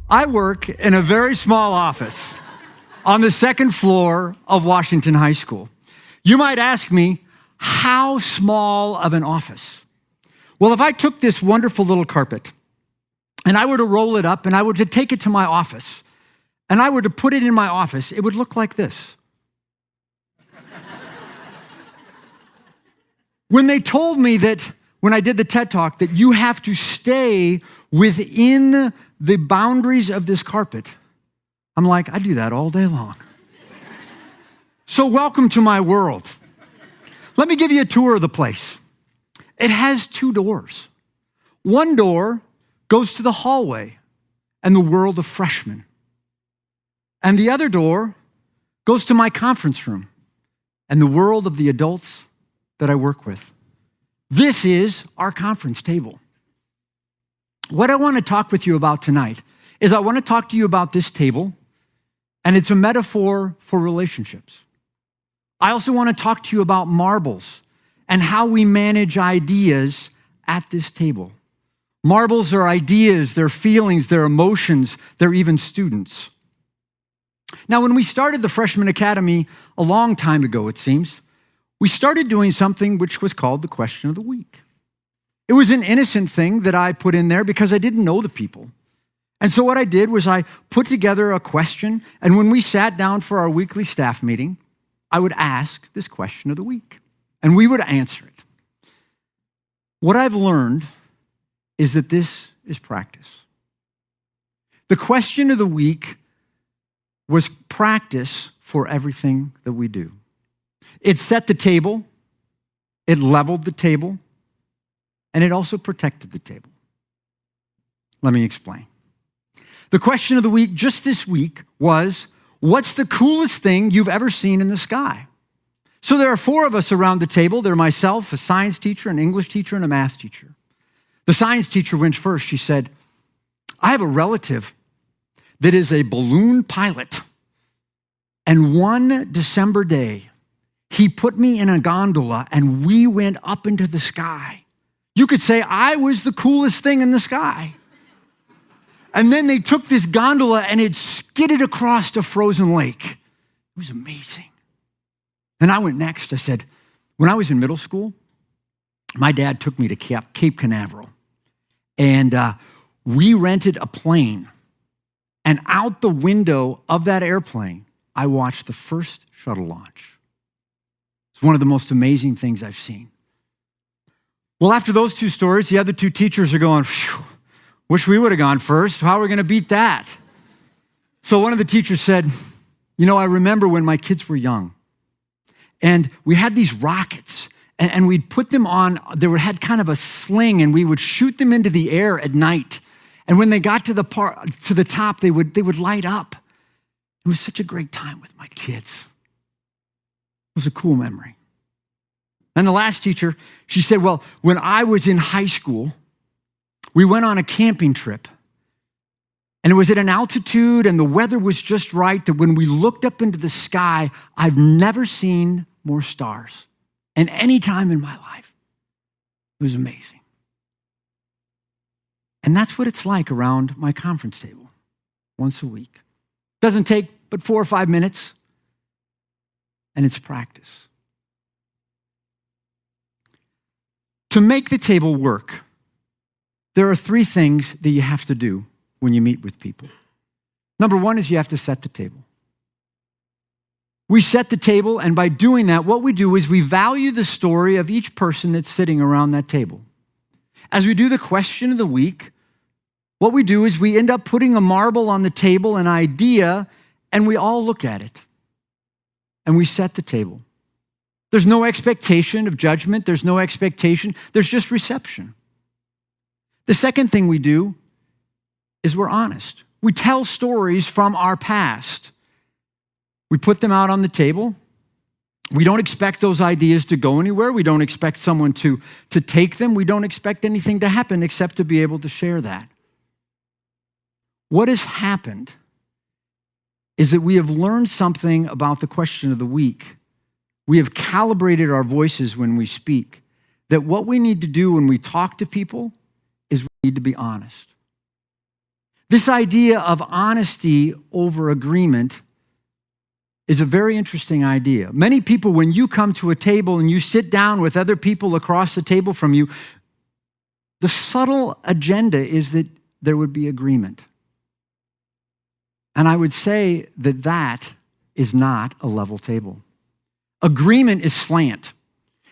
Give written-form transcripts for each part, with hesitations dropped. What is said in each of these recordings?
I work in a very small office on the second floor of Washington High School. You might ask me, how small of an office? Well, if I took this wonderful little carpet and I were to roll it up and I were to take it to my office and I were to put it in my office, it would look like this. When they told me that, when I did the TED Talk, that you have to stay within the boundaries of this carpet, I'm like, I do that all day long. So welcome to my world. Let me give you a tour of the place. It has 2 doors. One door goes to the hallway and the world of freshmen. And the other door goes to my conference room and the world of the adults that I work with. This is our conference table. What I want to talk with you about tonight is I want to talk to you about this table, and it's a metaphor for relationships. I also want to talk to you about marbles and how we manage ideas at this table. Marbles are ideas, they're feelings, they're emotions, they're even students. Now, when we started the Freshman Academy a long time ago, it seems, we started doing something which was called the question of the week. It was an innocent thing that I put in there because I didn't know the people. And so what I did was I put together a question, and when we sat down for our weekly staff meeting, I would ask this question of the week, and we would answer it. What I've learned is that this is practice. The question of the week was practice for everything that we do. It set the table, it leveled the table, and it also protected the table. Let me explain. The question of the week just this week was, what's the coolest thing you've ever seen in the sky? So there are 4 of us around the table. They're myself, a science teacher, an English teacher, and a math teacher. The science teacher went first. She said, I have a relative that is a balloon pilot. And one December day, he put me in a gondola and we went up into the sky. You could say I was the coolest thing in the sky. And then they took this gondola and it skidded across a frozen lake. It was amazing. And I went next. I said, when I was in middle school, my dad took me to Cape Canaveral. And we rented a plane. And out the window of that airplane, I watched the first shuttle launch. It's one of the most amazing things I've seen. Well, after those 2 stories, the other 2 teachers are going, phew, wish we would have gone first. How are we going to beat that? So one of the teachers said, I remember when my kids were young, and we had these rockets, and we'd put them on, they had kind of a sling, and we would shoot them into the air at night. And when they got to the top, they would light up. It was such a great time with my kids. It was a cool memory. And the last teacher, she said, well, when I was in high school, we went on a camping trip. And it was at an altitude and the weather was just right that when we looked up into the sky, I've never seen more stars in any time in my life. It was amazing. And that's what it's like around my conference table once a week. Doesn't take but 4 or 5 minutes, and it's practice. To make the table work, there are 3 things that you have to do when you meet with people. Number 1 is you have to set the table. We set the table, and by doing that, what we do is we value the story of each person that's sitting around that table. As we do the question of the week, what we do is we end up putting a marble on the table, an idea, and we all look at it. And we set the table. There's no expectation of judgment. There's no expectation. There's just reception. The second thing we do is we're honest. We tell stories from our past. We put them out on the table. We don't expect those ideas to go anywhere. We don't expect someone to take them. We don't expect anything to happen except to be able to share that. What has happened is that we have learned something about the question of the week. We have calibrated our voices when we speak, that what we need to do when we talk to people is we need to be honest. This idea of honesty over agreement is a very interesting idea. Many people, when you come to a table and you sit down with other people across the table from you, the subtle agenda is that there would be agreement. And I would say that that is not a level table. Agreement is slant.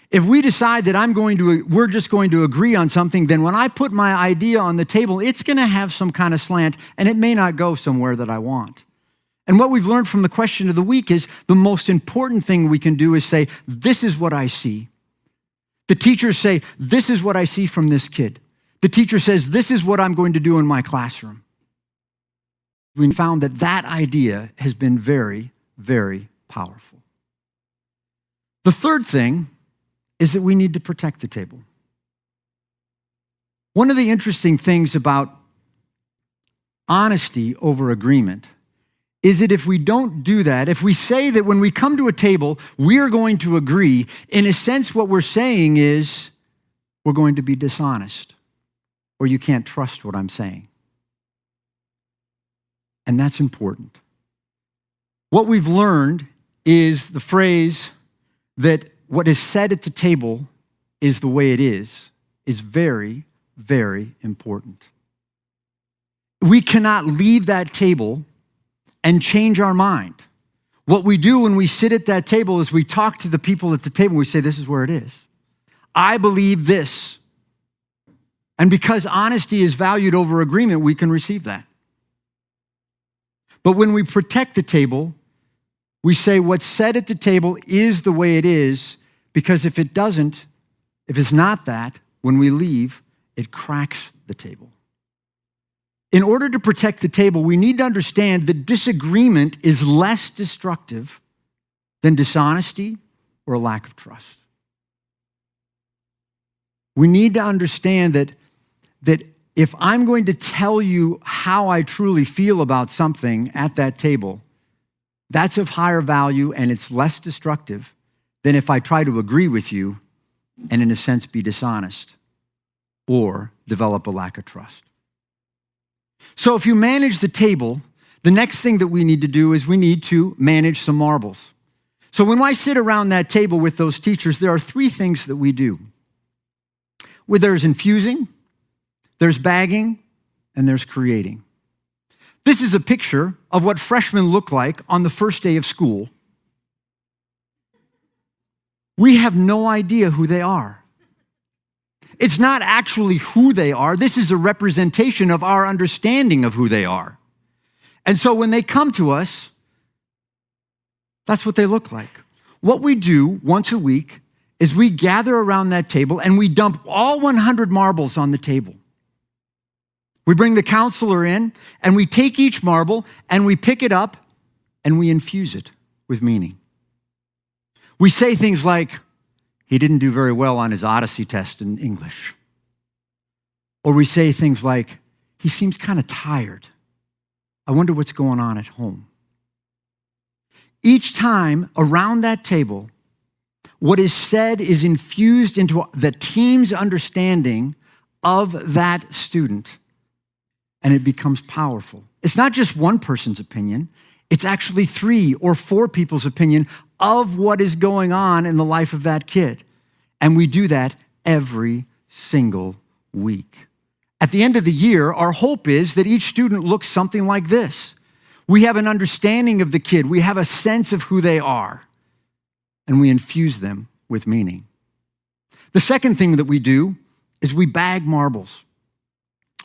If we decide that we're just going to agree on something, then when I put my idea on the table, it's going to have some kind of slant, and it may not go somewhere that I want. And what we've learned from the question of the week is the most important thing we can do is say, this is what I see. The teachers say, this is what I see from this kid. The teacher says, this is what I'm going to do in my classroom. We found that that idea has been very, very powerful. The third thing is that we need to protect the table. One of the interesting things about honesty over agreement is that if we don't do that, if we say that when we come to a table, we are going to agree, in a sense what we're saying is we're going to be dishonest, or you can't trust what I'm saying. And that's important. What we've learned is the phrase that what is said at the table is the way it is very, very important. We cannot leave that table and change our mind. What we do when we sit at that table is we talk to the people at the table. We say, this is where it is. I believe this. And because honesty is valued over agreement, we can receive that. But when we protect the table, we say what's said at the table is the way it is, because if it's not that, when we leave, it cracks the table. In order to protect the table, we need to understand that disagreement is less destructive than dishonesty or a lack of trust. We need to understand that if I'm going to tell you how I truly feel about something at that table, that's of higher value and it's less destructive than if I try to agree with you and in a sense be dishonest or develop a lack of trust. So if you manage the table, the next thing that we need to do is we need to manage some marbles. So when I sit around that table with those teachers, there are three things that we do. There's infusing, there's bagging, and there's creating. This is a picture of what freshmen look like on the first day of school. We have no idea who they are. It's not actually who they are. This is a representation of our understanding of who they are. And so when they come to us, that's what they look like. What we do once a week is we gather around that table and we dump all 100 marbles on the table. We bring the counselor in and we take each marble and we pick it up and we infuse it with meaning. We say things like, he didn't do very well on his Odyssey test in English. Or we say things like, he seems kind of tired. I wonder what's going on at home. Each time around that table, what is said is infused into the team's understanding of that student, and it becomes powerful. It's not just one person's opinion. It's actually 3 or 4 people's opinion of what is going on in the life of that kid. And we do that every single week. At the end of the year, our hope is that each student looks something like this. We have an understanding of the kid. We have a sense of who they are. And we infuse them with meaning. The second thing that we do is we bag marbles.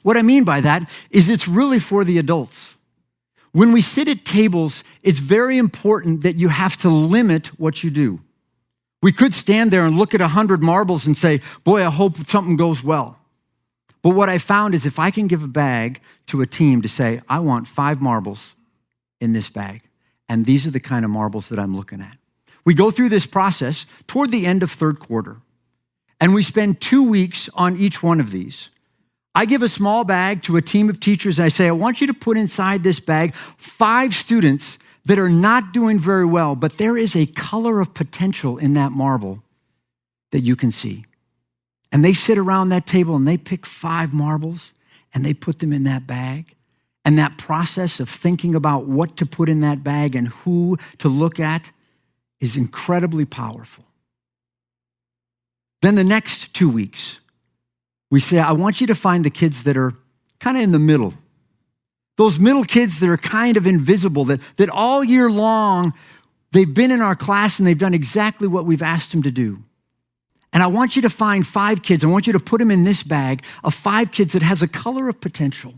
What I mean by that is it's really for the adults. When we sit at tables, it's very important that you have to limit what you do. We could stand there and look at 100 marbles and say, boy, I hope something goes well. But what I found is if I can give a bag to a team to say, I want 5 marbles in this bag, and these are the kind of marbles that I'm looking at. We go through this process toward the end of third quarter, and we spend 2 weeks on each one of these. I give a small bag to a team of teachers, and I say, I want you to put inside this bag 5 students that are not doing very well, but there is a color of potential in that marble that you can see. And they sit around that table and they pick 5 marbles and they put them in that bag. And that process of thinking about what to put in that bag and who to look at is incredibly powerful. Then the next 2 weeks, we say, I want you to find the kids that are kind of in the middle. Those middle kids that are kind of invisible, that all year long, they've been in our class and they've done exactly what we've asked them to do. And I want you to find 5 kids. I want you to put them in this bag of 5 kids that has a color of potential.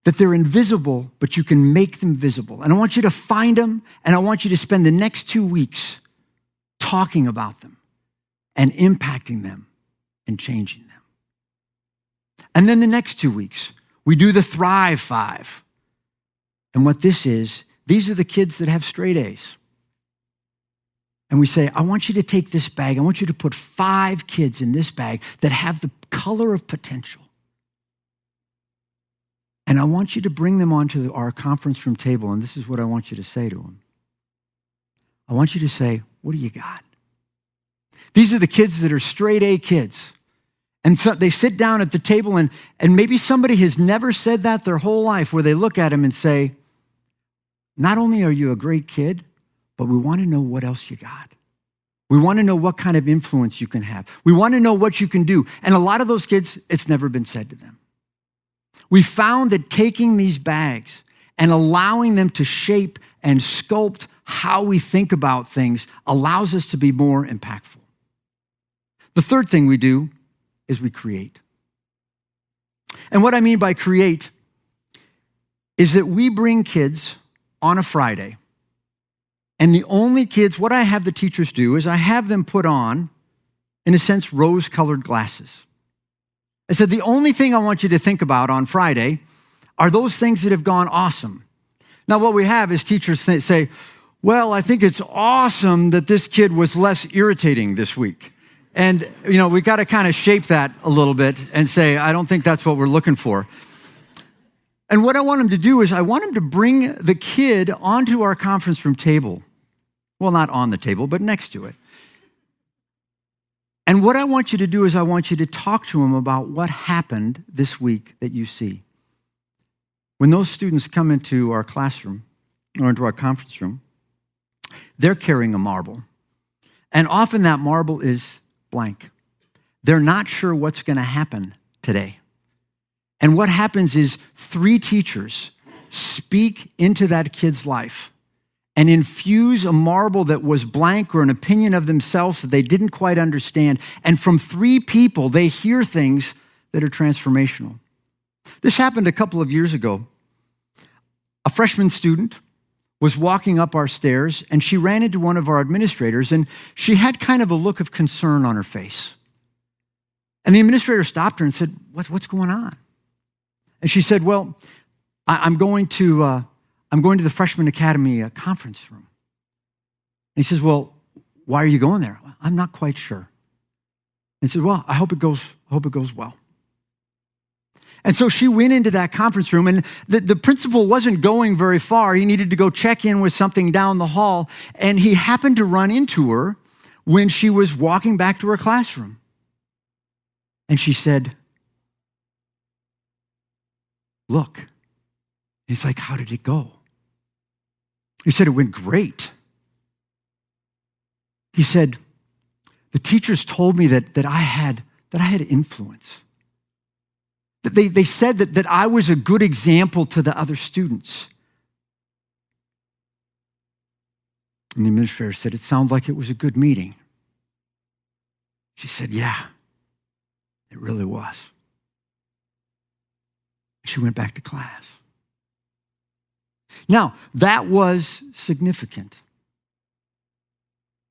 That they're invisible, but you can make them visible. And I want you to find them, and I want you to spend the next 2 weeks talking about them and impacting them and changing them. And then the next 2 weeks, we do the Thrive 5. And what this is, these are the kids that have straight A's. And we say, I want you to take this bag, I want you to put 5 kids in this bag that have the color of potential. And I want you to bring them onto our conference room table, and this is what I want you to say to them. I want you to say, what do you got? These are the kids that are straight A kids. And so they sit down at the table, and maybe somebody has never said that their whole life, where they look at them and say, not only are you a great kid, but we want to know what else you got. We want to know what kind of influence you can have. We want to know what you can do. And a lot of those kids, it's never been said to them. We found that taking these bags and allowing them to shape and sculpt how we think about things allows us to be more impactful. The third thing we do is we create. And what I mean by create is that we bring kids on a Friday, and the only kids, what I have the teachers do is I have them put on, in a sense, rose-colored glasses. I said, the only thing I want you to think about on Friday are those things that have gone awesome. Now, what we have is teachers say, well, I think it's awesome that this kid was less irritating this week. And, we got to kind of shape that a little bit and say, I don't think that's what we're looking for. And what I want them to do is I want them to bring the kid onto our conference room table. Well, not on the table, but next to it. And what I want you to do is I want you to talk to them about what happened this week that you see. When those students come into our classroom or into our conference room, they're carrying a marble. And often that marble is blank. They're not sure what's going to happen today. And what happens is 3 teachers speak into that kid's life and infuse a marble that was blank or an opinion of themselves that they didn't quite understand. And from 3 people, they hear things that are transformational. This happened a couple of years ago. A freshman student was walking up our stairs, and she ran into one of our administrators, and she had kind of a look of concern on her face. And the administrator stopped her and said, what's going on? And she said, well, I'm going to the Freshman Academy conference room. And he says, well, why are you going there? I'm not quite sure. And he said, well, I hope it goes well. And so she went into that conference room, and the principal wasn't going very far. He needed to go check in with something down the hall, and he happened to run into her when she was walking back to her classroom. And she said, look. And he's like, how did it go? He said, it went great. He said, the teachers told me that I had influence. That they said that I was a good example to the other students. And the administrator said, it sounds like it was a good meeting. She said, yeah, it really was. She went back to class. Now, that was significant.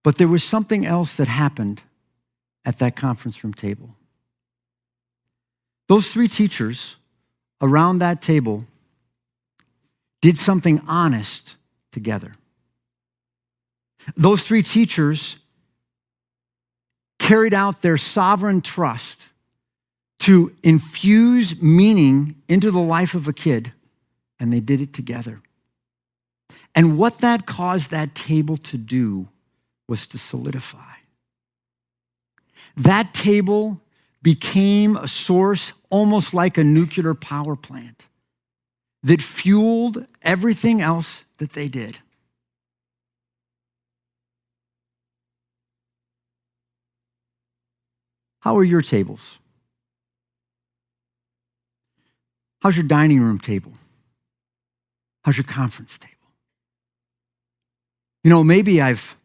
But there was something else that happened at that conference room table. Those 3 teachers around that table did something honest together. Those 3 teachers carried out their sovereign trust to infuse meaning into the life of a kid, and they did it together. And what that caused that table to do was to solidify. That table became a source almost like a nuclear power plant that fueled everything else that they did. How are your tables? How's your dining room table? How's your conference table? You know, maybe I've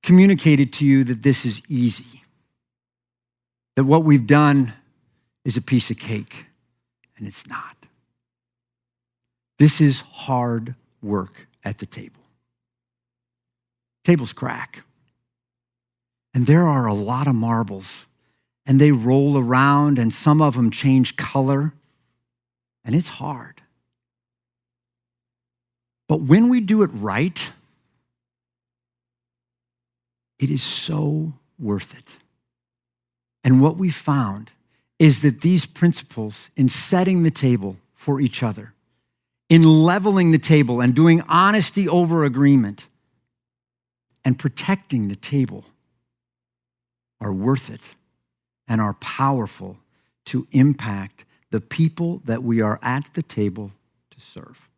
communicated to you that this is easy, that what we've done is a piece of cake, and it's not. This is hard work at the table. Tables crack, and there are a lot of marbles, and they roll around, and some of them change color, and it's hard. But when we do it right, it is so worth it. And what we found is that these principles in setting the table for each other, in leveling the table and doing honesty over agreement and protecting the table are worth it and are powerful to impact the people that we are at the table to serve.